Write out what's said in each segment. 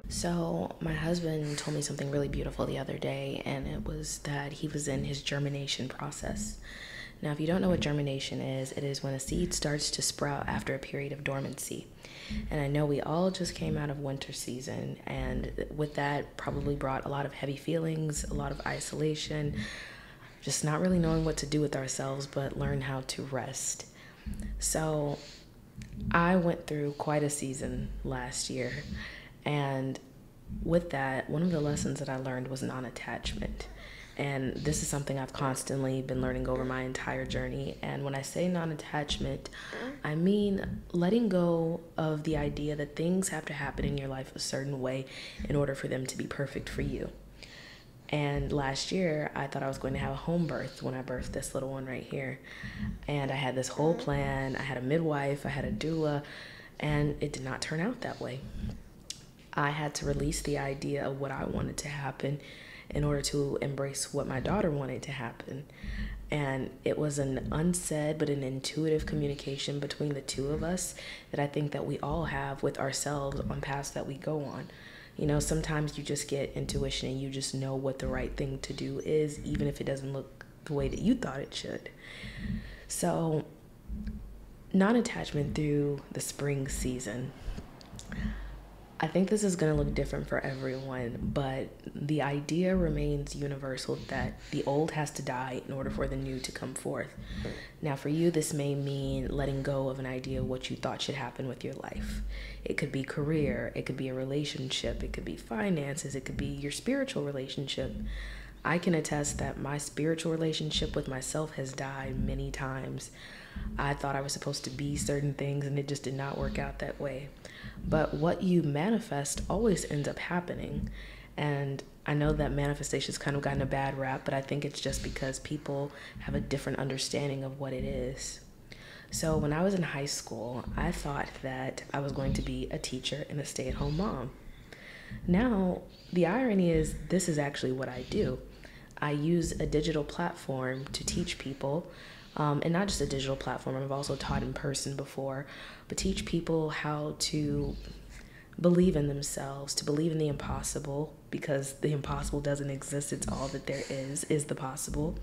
So my husband told me something really beautiful the other day, and it was that he was in his germination process. Now, if you don't know what germination is, it is when a seed starts to sprout after a period of dormancy. And I know we all just came out of winter season, and with that probably brought a lot of heavy feelings, a lot of isolation, just not really knowing what to do with ourselves, but learn how to rest. So I went through quite a season last year, and with that, one of the lessons that I learned was non-attachment. And this is something I've constantly been learning over my entire journey. And when I say non-attachment, I mean letting go of the idea that things have to happen in your life a certain way in order for them to be perfect for you. And last year, I thought I was going to have a home birth when I birthed this little one right here. And I had this whole plan. I had a midwife, I had a doula, and it did not turn out that way. I had to release the idea of what I wanted to happen in order to embrace what my daughter wanted to happen. And it was an unsaid but an intuitive communication between the two of us that I think that we all have with ourselves on paths that we go on. You know, sometimes you just get intuition and you just know what the right thing to do is, even if it doesn't look the way that you thought it should. So, non-attachment through the spring season. I think this is going to look different for everyone, but the idea remains universal that the old has to die in order for the new to come forth. Now, for you, this may mean letting go of an idea of what you thought should happen with your life. It could be career, it could be a relationship, it could be finances, it could be your spiritual relationship. I can attest that my spiritual relationship with myself has died many times. I thought I was supposed to be certain things and it just did not work out that way. But what you manifest always ends up happening. And I know that manifestation's kind of gotten a bad rap, but I think it's just because people have a different understanding of what it is. So when I was in high school, I thought that I was going to be a teacher and a stay-at-home mom. Now, the irony is this is actually what I do. I use a digital platform to teach people, and not just a digital platform. I've also taught in person before, but teach people how to believe in themselves, to believe in the impossible, because the impossible doesn't exist. It's all that there is the possible.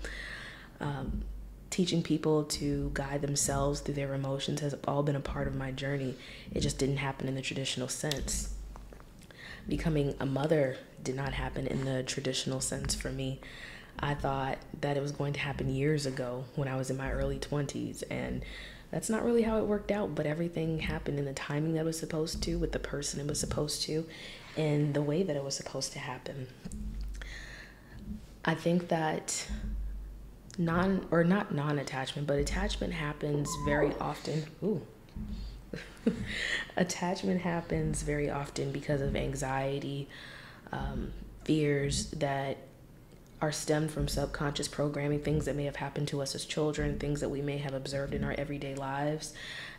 Teaching people to guide themselves through their emotions has all been a part of my journey. It just didn't happen in the traditional sense. Becoming a mother did not happen in the traditional sense for me. I thought that it was going to happen years ago when I was in my early 20s, and that's not really how it worked out, but everything happened in the timing that it was supposed to, with the person it was supposed to, in the way that it was supposed to happen. I think that not non-attachment, but attachment happens very often. Attachment happens very often because of anxiety, fears that are stemmed from subconscious programming, things that may have happened to us as children, things that we may have observed in our everyday lives.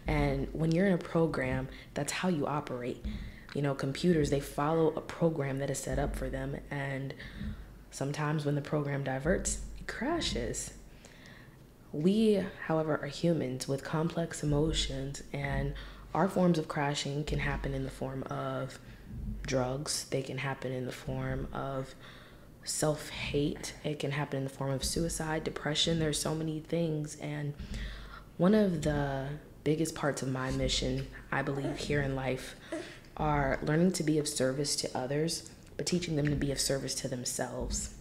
And when you're in a program, that's how you operate. You know, computers, they follow a program that is set up for them. And sometimes when the program diverts, it crashes. We, however, are humans with complex emotions, and our forms of crashing can happen in the form of drugs. They can happen in the form of self-hate. It can happen in the form of suicide, depression. There's so many things. And one of the biggest parts of my mission, I believe, here in life are learning to be of service to others, but teaching them to be of service to themselves.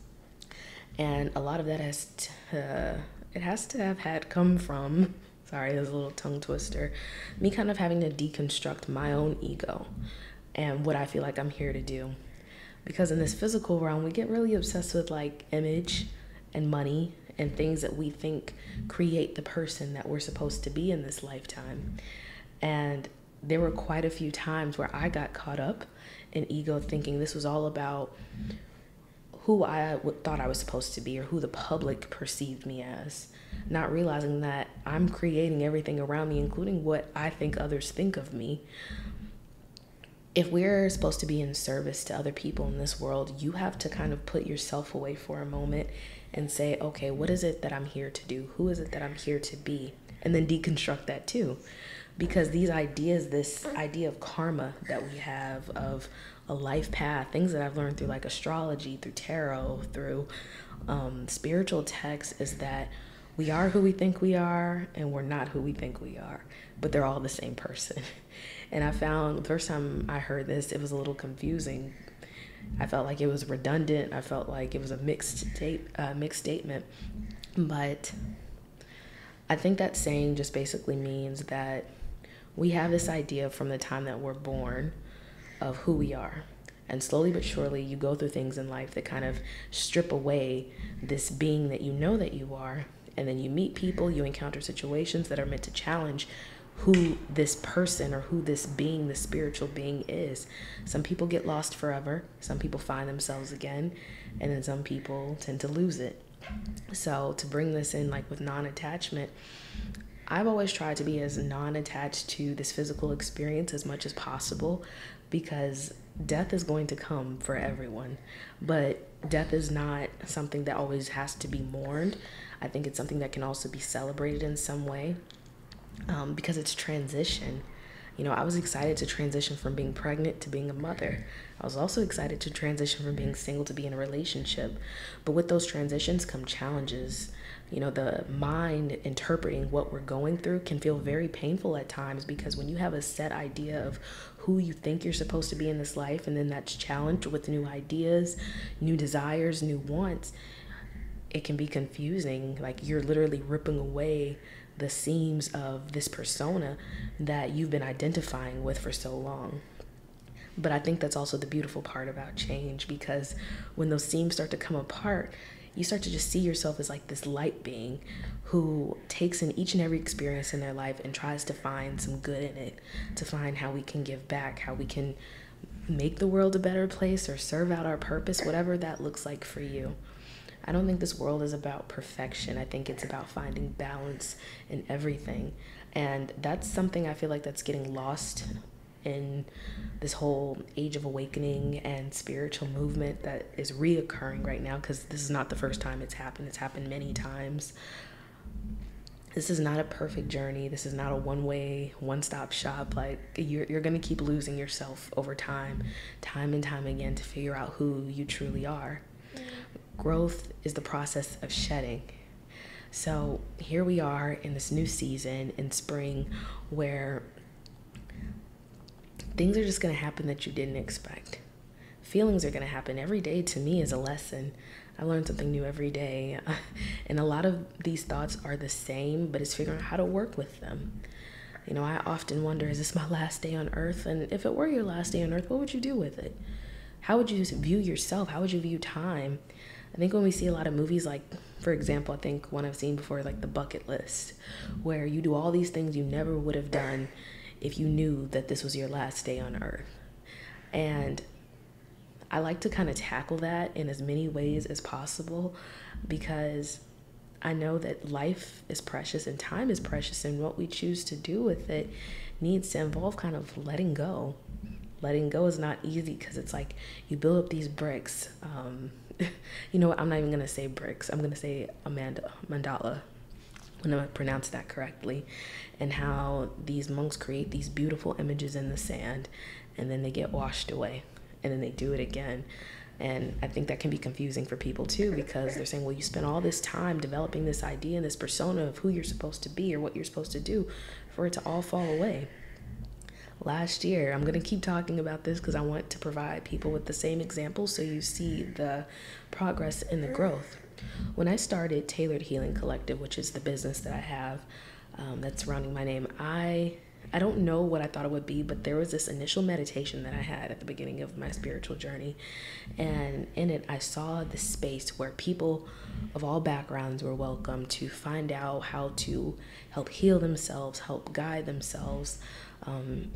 And a lot of that has to have had come from, sorry, there's a little tongue twister, me kind of having to deconstruct my own ego and what I feel like I'm here to do. Because in this physical realm, we get really obsessed with like image and money and things that we think create the person that we're supposed to be in this lifetime. And there were quite a few times where I got caught up in ego, thinking this was all about who I thought I was supposed to be or who the public perceived me as, not realizing that I'm creating everything around me, including what I think others think of me. if we're supposed to be in service to other people in this world, you have to kind of put yourself away for a moment and say, okay, what is it that I'm here to do? Who is it that I'm here to be? And then deconstruct that too. Because these ideas, this idea of karma that we have, of a life path, things that I've learned through like astrology, through tarot, through spiritual texts, is that we are who we think we are and we're not who we think we are, but they're all the same person. And I found the first time I heard this, it was a little confusing. I felt like it was redundant. I felt like it was a mixed statement. But I think that saying just basically means that we have this idea from the time that we're born of who we are. And slowly but surely, you go through things in life that kind of strip away this being that you know that you are. And then you meet people, you encounter situations that are meant to challenge who this person or who this being, this spiritual being is. Some people get lost forever. Some people find themselves again. And then some people tend to lose it. So to bring this in like with non-attachment, I've always tried to be as non-attached to this physical experience as much as possible, because death is going to come for everyone. But death is not something that always has to be mourned. I think it's something that can also be celebrated in some way, because it's transition. You know, I was excited to transition from being pregnant to being a mother. I was also excited to transition from being single to being in a relationship. But with those transitions come challenges. You know, the mind interpreting what we're going through can feel very painful at times, because when you have a set idea of who you think you're supposed to be in this life, and then that's challenged with new ideas, new desires, new wants, it can be confusing. Like you're literally ripping away the seams of this persona that you've been identifying with for so long. But I think that's also the beautiful part about change, because when those seams start to come apart, you start to just see yourself as like this light being who takes in each and every experience in their life and tries to find some good in it, to find how we can give back, how we can make the world a better place or serve out our purpose, whatever that looks like for you. I don't think this world is about perfection. I think it's about finding balance in everything. And that's something I feel like that's getting lost in this whole age of awakening and spiritual movement that is reoccurring right now, because this is not the first time it's happened. It's happened many times. This is not a perfect journey. This is not a one-way, one-stop shop. Like you're going to keep losing yourself over time and time again, to figure out who you truly are. Growth is the process of shedding. So here we are in this new season in spring, where things are just going to happen that you didn't expect. Feelings are going to happen. Every day to me is a lesson. I learn something new every day. And a lot of these thoughts are the same, but it's figuring out how to work with them. You know, I often wonder, is this my last day on earth? And if it were your last day on earth, what would you do with it? How would you view yourself? How would you view time? I think when we see a lot of movies, like, for example, I think one I've seen before, like The Bucket List, where you do all these things you never would have done if you knew that this was your last day on earth. And I like to kind of tackle that in as many ways as possible, because I know that life is precious and time is precious, and what we choose to do with it needs to involve kind of letting go. Letting go is not easy, because it's like you build up these bricks. You know what? I'm not even going to say bricks. I'm going to say mandala, when I pronounce that correctly, and how these monks create these beautiful images in the sand, and then they get washed away, and then they do it again. And I think that can be confusing for people too, because they're saying, well, you spent all this time developing this idea and this persona of who you're supposed to be or what you're supposed to do, for it to all fall away. Last year, I'm going to keep talking about this because I want to provide people with the same examples so you see the progress and the growth. When I started Tailored Healing Collective, which is the business that I have that's surrounding my name, I don't know what I thought it would be, but there was this initial meditation that I had at the beginning of my spiritual journey. And in it, I saw this space where people of all backgrounds were welcome to find out how to help heal themselves, help guide themselves,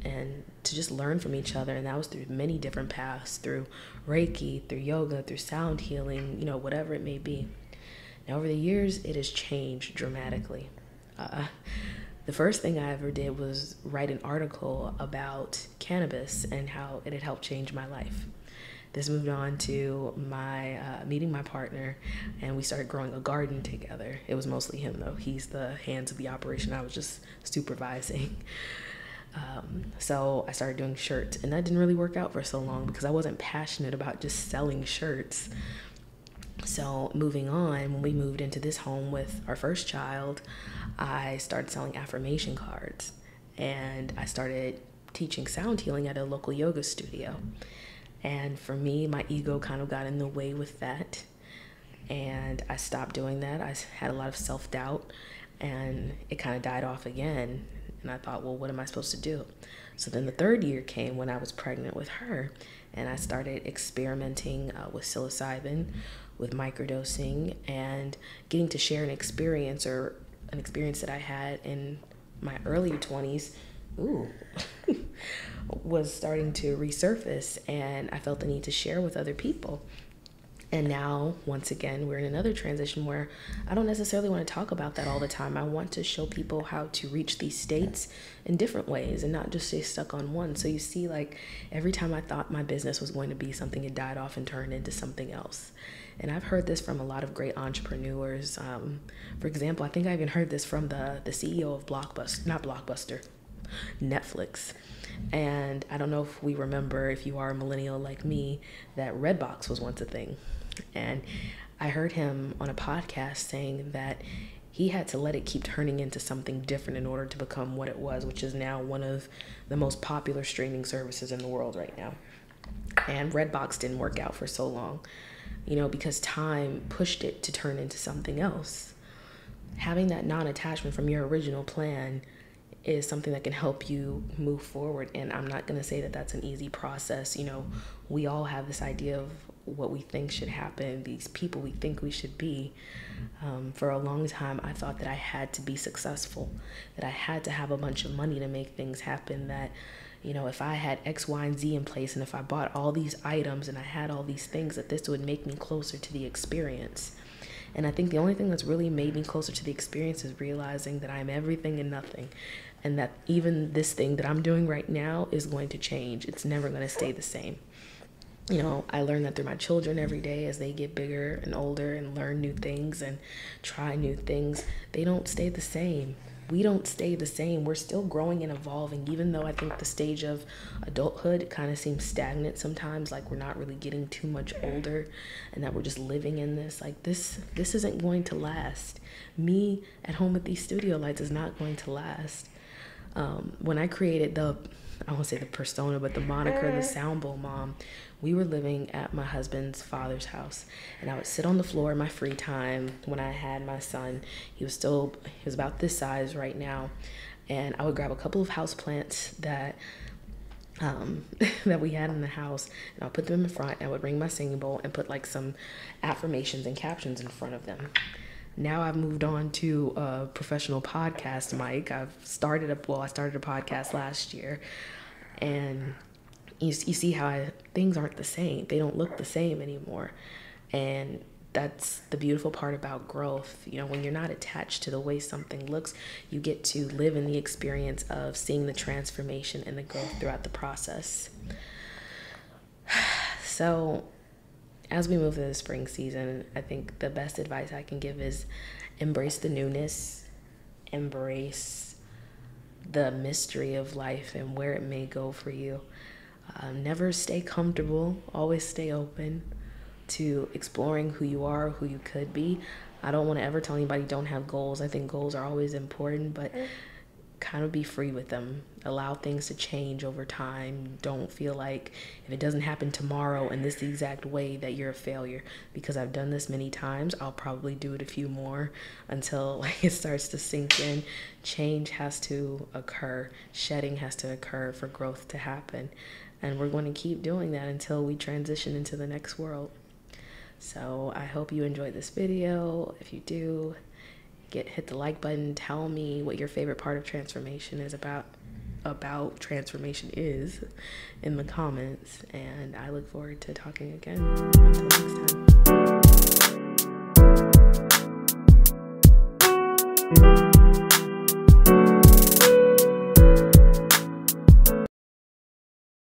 and to just learn from each other. And that was through many different paths, through Reiki, through yoga, through sound healing, you know, whatever it may be. Now, over the years, it has changed dramatically. the first thing I ever did was write an article about cannabis and how it had helped change my life. This moved on to my meeting my partner, and we started growing a garden together. It was mostly him, though. He's the hands of the operation. I was just supervising. So I started doing shirts, and that didn't really work out for so long because I wasn't passionate about just selling shirts. So moving on, when we moved into this home with our first child, I started selling affirmation cards, and I started teaching sound healing at a local yoga studio. And for me, my ego kind of got in the way with that, and I stopped doing that. I had a lot of self-doubt, and it kind of died off again. And I thought, well, what am I supposed to do? So then the third year came when I was pregnant with her, and I started experimenting with psilocybin, with microdosing, and getting to share an experience that I had in my earlier 20s. Was starting to resurface, and I felt the need to share with other people. And now, once again, we're in another transition where I don't necessarily want to talk about that all the time. I want to show people how to reach these states in different ways and not just stay stuck on one. So you see, like, every time I thought my business was going to be something, it died off and turned into something else. And I've heard this from a lot of great entrepreneurs. For example, I think I even heard this from the CEO of Netflix. And I don't know if we remember, if you are a millennial like me, that Redbox was once a thing. And I heard him on a podcast saying that he had to let it keep turning into something different in order to become what it was, which is now one of the most popular streaming services in the world right now. And Redbox didn't work out for so long, because time pushed it to turn into something else. Having that non-attachment from your original plan is something that can help you move forward. And I'm not going to say that that's an easy process. We all have this idea of what we think should happen, these people we think we should be. For a long time, I thought that I had to be successful, that I had to have a bunch of money to make things happen, that, if I had X, Y, and Z in place, and if I bought all these items and I had all these things, that this would make me closer to the experience. And I think the only thing that's really made me closer to the experience is realizing that I'm everything and nothing. And that even this thing that I'm doing right now is going to change. It's never going to stay the same. I learn that through my children every day as they get bigger and older and learn new things and try new things. They don't stay the same. We don't stay the same. We're still growing and evolving, even though I think the stage of adulthood kind of seems stagnant sometimes, like we're not really getting too much older and that we're just living in this. Like this isn't going to last. Me at home with these studio lights is not going to last. When I created I won't say the persona, but the moniker, the Sound Bowl Mom, we were living at my husband's father's house, and I would sit on the floor in my free time when I had my son. He was about this size right now, and I would grab a couple of house plants that we had in the house, and I'll put them in front, and I would ring my singing bowl and put like some affirmations and captions in front of them. Now I've moved on to a professional podcast mic. I started a podcast last year, and you see how things aren't the same. They don't look the same anymore. And that's the beautiful part about growth. When you're not attached to the way something looks, you get to live in the experience of seeing the transformation and the growth throughout the process. So as we move through the spring season, I think the best advice I can give is embrace the newness, embrace the mystery of life and where it may go for you. Never stay comfortable, always stay open to exploring who you are, who you could be. I don't want to ever tell anybody don't have goals. I think goals are always important, but kind of be free with them. Allow things to change over time. Don't feel like if it doesn't happen tomorrow in this exact way that you're a failure, because I've done this many times. I'll probably do it a few more until it starts to sink in. Change has to occur. Shedding has to occur for growth to happen. And we're going to keep doing that until we transition into the next world. So I hope you enjoyed this video. If you do, hit the like button. Tell me what your favorite part of transformation is about transformation is in the comments. And I look forward to talking again. Until next time.